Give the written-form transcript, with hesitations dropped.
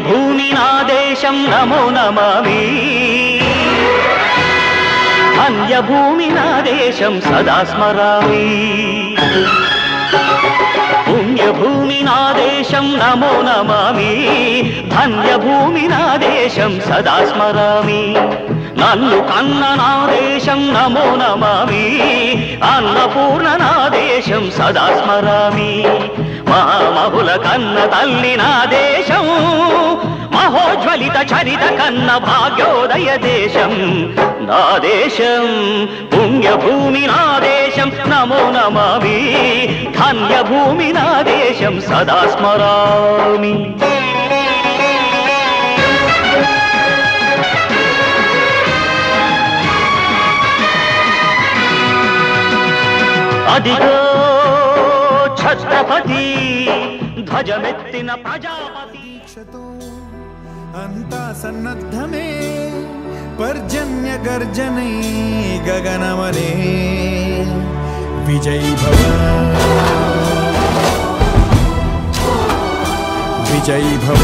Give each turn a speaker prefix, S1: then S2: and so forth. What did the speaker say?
S1: పుణ్యభూమి నా దేశం నమో నమామి ధన్యభూమి నా దేశం సదా స్మరామి పుణ్యభూమి నా దేశం నమో నమామి ధన్యభూమి నా దేశం సదా స్మరామి నన్ను కన్న నా దేశం నమో నమామి అన్నపూర్ణ నా దేశం సదా స్మరామి మహామహుల కన్న తల్లి నా దేశం మహోజ్వలిత చరిత కన్న భాగ్యోదయ దేశం నా దేశం పుణ్యభూమి నా దేశం నమో నమామి ధన్యభూమి నా దేశం సదా స్మరామి అదిగో ఛత్రపతి ధ్వజమెత్తిన ప్రజాపతి
S2: అంతా సన్నద్ధమే పర్జన్య గర్జనై గగనమనే విజయ్ భవ విజయ్ భవ